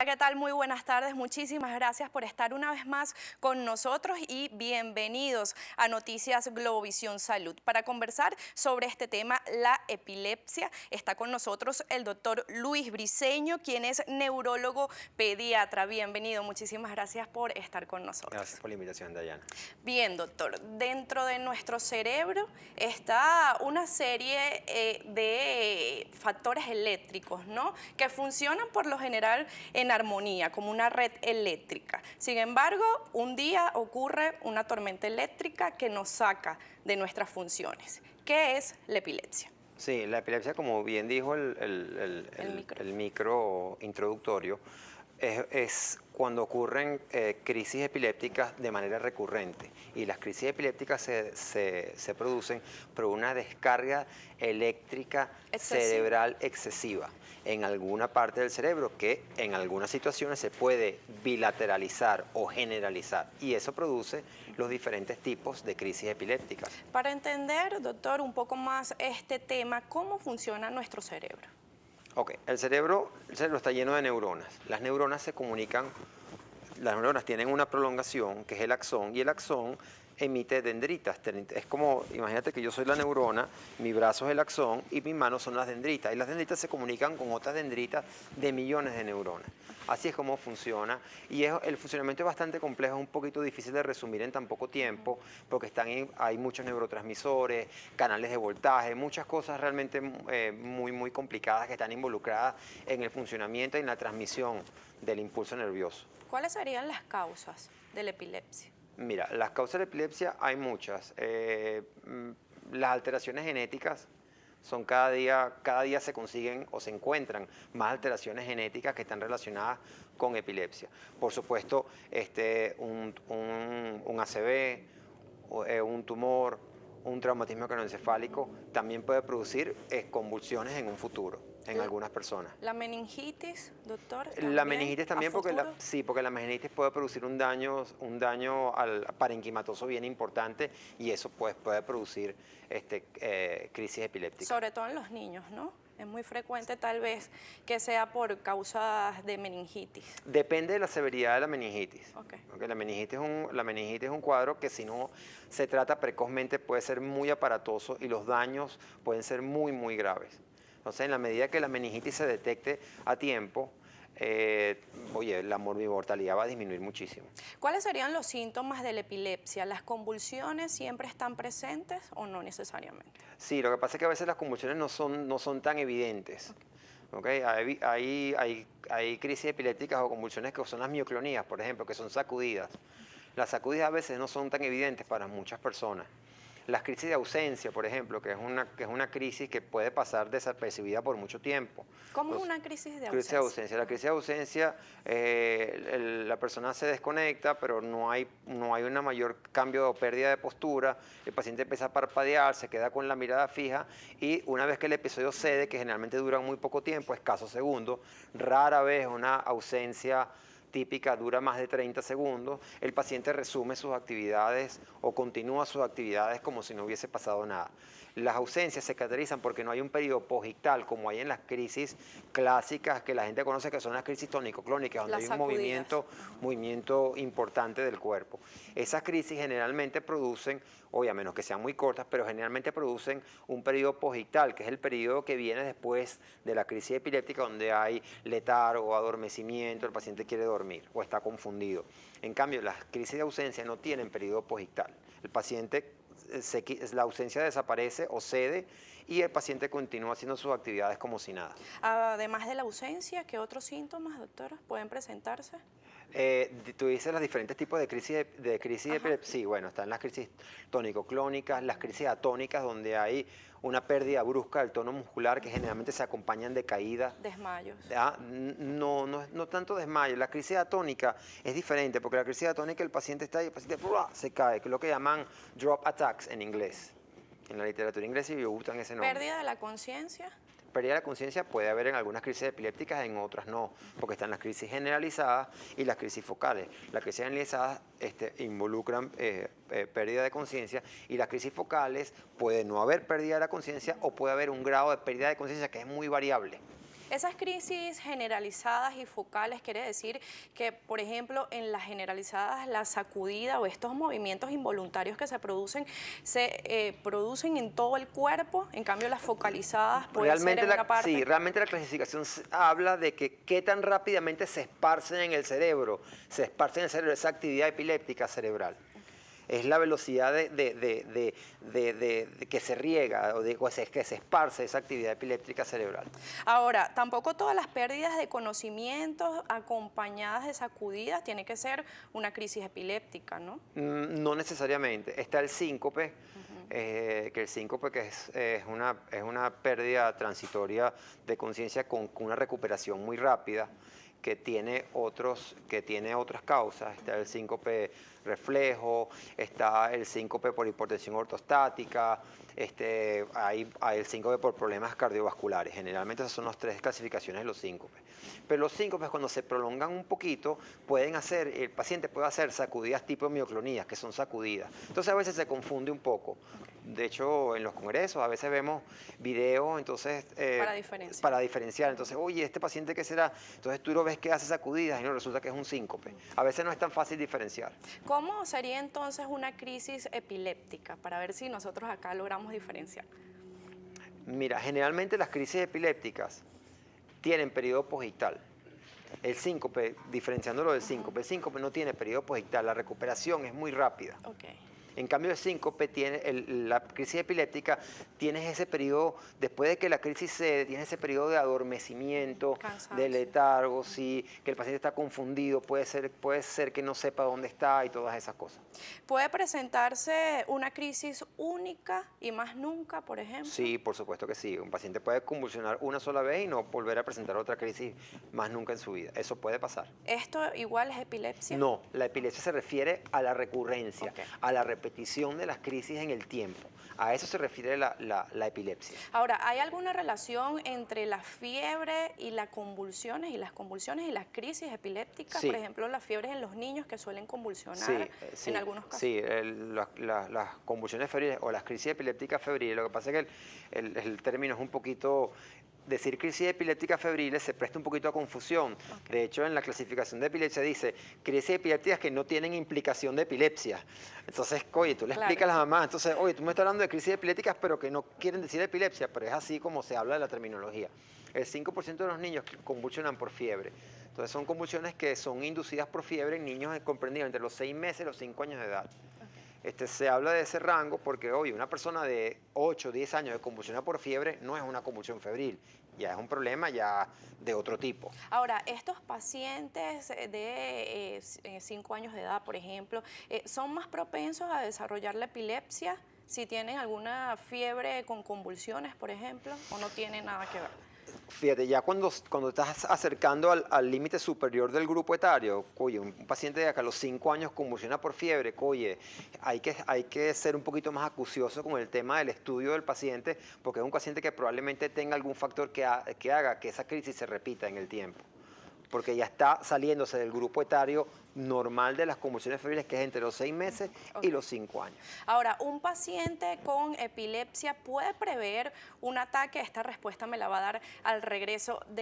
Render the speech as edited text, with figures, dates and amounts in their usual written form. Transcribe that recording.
¿Qué tal? Muy buenas tardes. Muchísimas gracias por estar una vez más con nosotros y bienvenidos a Noticias Globovisión Salud. Para conversar sobre este tema, la epilepsia, está con nosotros el doctor Luis Briceño, quien es neurólogo pediatra. Bienvenido. Muchísimas gracias por estar con nosotros. Gracias por la invitación, Dayana. Bien, doctor. Dentro de nuestro cerebro está una serie de factores eléctricos, ¿no? Que funcionan por lo general en armonía, como una red eléctrica. Sin embargo, un día ocurre una tormenta eléctrica que nos saca de nuestras funciones. ¿Qué es la epilepsia? Sí, la epilepsia, como bien dijo el micro introductorio, es cuando ocurren crisis epilépticas de manera recurrente. Y las crisis epilépticas se producen por una descarga eléctrica cerebral excesiva en alguna parte del cerebro que en algunas situaciones se puede bilateralizar o generalizar. Y eso produce los diferentes tipos de crisis epilépticas. Para entender, doctor, un poco más este tema, ¿cómo funciona nuestro cerebro? Ok, el cerebro está lleno de neuronas. Las neuronas se comunican, las neuronas tienen una prolongación que es el axón y el axón emite dendritas. Es como, imagínate que yo soy la neurona, mi brazo es el axón y mis manos son las dendritas. Y las dendritas se comunican con otras dendritas de millones de neuronas. Así es como funciona. Y el funcionamiento es bastante complejo, es un poquito difícil de resumir en tan poco tiempo, porque hay muchos neurotransmisores, canales de voltaje, muchas cosas realmente muy complicadas que están involucradas en el funcionamiento y en la transmisión del impulso nervioso. ¿Cuáles serían las causas de la epilepsia? Mira, las causas de epilepsia hay muchas. Las alteraciones genéticas son cada día se consiguen o se encuentran más alteraciones genéticas que están relacionadas con epilepsia. Por supuesto, un ACV, un tumor, un traumatismo craneoencefálico también puede producir convulsiones en un futuro en algunas personas. ¿La meningitis, doctor? La meningitis también, porque futuro? porque la meningitis puede producir un daño parenquimatoso bien importante y eso pues, puede producir crisis epilépticas. Sobre todo en los niños, ¿no? Es muy frecuente tal vez que sea por causas de meningitis. Depende de la severidad de la meningitis. Okay. Okay, la meningitis es un cuadro que si no se trata precozmente puede ser muy aparatoso y los daños pueden ser muy graves. Entonces, en la medida que la meningitis se detecte a tiempo, la morbimortalidad va a disminuir muchísimo. ¿Cuáles serían los síntomas de la epilepsia? ¿Las convulsiones siempre están presentes o no necesariamente? Sí, lo que pasa es que a veces las convulsiones no son tan evidentes. Okay. Hay crisis epilépticas o convulsiones que son las mioclonías, por ejemplo, que son sacudidas. Las sacudidas a veces no son tan evidentes para muchas personas. Las crisis de ausencia, por ejemplo, que es una crisis que puede pasar desapercibida por mucho tiempo. ¿Cómo es una crisis de ausencia? Crisis de ausencia. La crisis de ausencia, la persona se desconecta, pero no hay un mayor cambio o pérdida de postura, el paciente empieza a parpadear, se queda con la mirada fija y una vez que el episodio cede, que generalmente dura muy poco tiempo, escasos segundos, rara vez una ausencia típica dura más de 30 segundos, el paciente resume sus actividades o continúa sus actividades como si no hubiese pasado nada. Las ausencias se caracterizan porque no hay un periodo posictal como hay en las crisis clásicas que la gente conoce que son las crisis tónico-clónicas, donde hay un movimiento importante del cuerpo. Esas crisis generalmente producen, a menos que sean muy cortas, pero generalmente producen un periodo posictal, que es el periodo que viene después de la crisis epiléptica donde hay letargo, adormecimiento, el paciente quiere dormir o está confundido. En cambio, las crisis de ausencia no tienen periodo posictal. El paciente, la ausencia desaparece o cede y el paciente continúa haciendo sus actividades como si nada. Además de la ausencia, ¿qué otros síntomas, doctora, pueden presentarse? Tú dices los diferentes tipos de crisis de epilepsia. Sí, bueno, están las crisis tónico-clónicas, las crisis atónicas, donde hay una pérdida brusca del tono muscular que generalmente se acompañan de caída. Desmayos. No tanto desmayo. La crisis atónica es diferente, porque la crisis atónica el paciente está ahí, el paciente se cae, que es lo que llaman drop attacks en inglés. En la literatura inglesa y usan ese nombre. ¿Pérdida de la conciencia? Pérdida de la conciencia puede haber en algunas crisis epilépticas, en otras no, porque están las crisis generalizadas y las crisis focales. Las crisis generalizadas involucran pérdida de conciencia y las crisis focales puede no haber pérdida de la conciencia o puede haber un grado de pérdida de conciencia que es muy variable. Esas crisis generalizadas y focales quiere decir que, por ejemplo, en las generalizadas, la sacudida o estos movimientos involuntarios que se producen en todo el cuerpo, en cambio las focalizadas pueden ser en una parte. Sí, realmente la clasificación habla de que qué tan rápidamente se esparcen en el cerebro, esa actividad epiléptica cerebral. Es la velocidad de que se riega que se esparce esa actividad epiléptica cerebral. Ahora, tampoco todas las pérdidas de conocimientos acompañadas de sacudidas tiene que ser una crisis epiléptica, ¿no? No necesariamente. Está el síncope, que el síncope es una pérdida transitoria de conciencia con una recuperación muy rápida, que tiene otras causas. Está el síncope reflejo, está el síncope por hipotensión ortostática, hay el síncope por problemas cardiovasculares. Generalmente esas son las tres clasificaciones de los síncopes. Pero los síncopes, cuando se prolongan un poquito, el paciente puede hacer sacudidas tipo mioclonías, que son sacudidas. Entonces a veces se confunde un poco. De hecho, en los congresos a veces vemos videos, entonces para diferenciar. Entonces, oye, ¿este paciente qué será? Entonces tú lo ves que hace sacudidas y no, resulta que es un síncope. A veces no es tan fácil diferenciar. ¿Cómo sería entonces una crisis epiléptica? Para ver si nosotros acá logramos diferenciar. Mira, generalmente las crisis epilépticas tienen periodo posictal. El síncope, diferenciándolo del síncope, el síncope no tiene periodo posictal, la recuperación es muy rápida. Okay. En cambio, el síncope la crisis epiléptica, tienes ese periodo, después de que la crisis cede, tienes ese periodo de adormecimiento, Cansancio. de letargo, sí, que el paciente está confundido, puede ser que no sepa dónde está y todas esas cosas. ¿Puede presentarse una crisis única y más nunca, por ejemplo? Sí, por supuesto que sí. Un paciente puede convulsionar una sola vez y no volver a presentar otra crisis más nunca en su vida. Eso puede pasar. ¿Esto igual es epilepsia? No, la epilepsia se refiere a la recurrencia, Okay. a la repetición de las crisis en el tiempo. A eso se refiere la epilepsia. Ahora, ¿hay alguna relación entre la fiebre y las convulsiones y las crisis epilépticas? Sí. Por ejemplo, las fiebres en los niños que suelen convulsionar en algunos casos. Sí, las convulsiones febriles o las crisis epilépticas febriles, lo que pasa es que el término es un poquito... Decir crisis epiléptica febriles se presta un poquito a confusión. Okay. De hecho, en la clasificación de epilepsia dice crisis epilépticas que no tienen implicación de epilepsia. Entonces, oye, tú le explicas a las mamás, entonces, oye, tú me estás hablando de crisis epilépticas, pero que no quieren decir epilepsia, pero es así como se habla de la terminología. El 5% de los niños convulsionan por fiebre. Entonces, son convulsiones que son inducidas por fiebre en niños comprendidos entre los 6 meses y los 5 años de edad. Se habla de ese rango porque, oye, una persona de 8 o 10 años que convulsiona por fiebre no es una convulsión febril, ya es un problema ya de otro tipo. Ahora, estos pacientes de 5 años de edad, por ejemplo, ¿son más propensos a desarrollar la epilepsia si tienen alguna fiebre con convulsiones, por ejemplo, o no tiene nada que ver? Fíjate, ya cuando estás acercando al límite superior del grupo etario, oye, un paciente de acá a los 5 años convulsiona por fiebre, oye, hay que ser un poquito más acucioso con el tema del estudio del paciente, porque es un paciente que probablemente tenga algún factor que haga que esa crisis se repita en el tiempo, porque ya está saliéndose del grupo etario normal de las convulsiones febriles, que es entre los 6 meses y los 5 años. Ahora, ¿un paciente con epilepsia puede prever un ataque? Esta respuesta me la va a dar al regreso de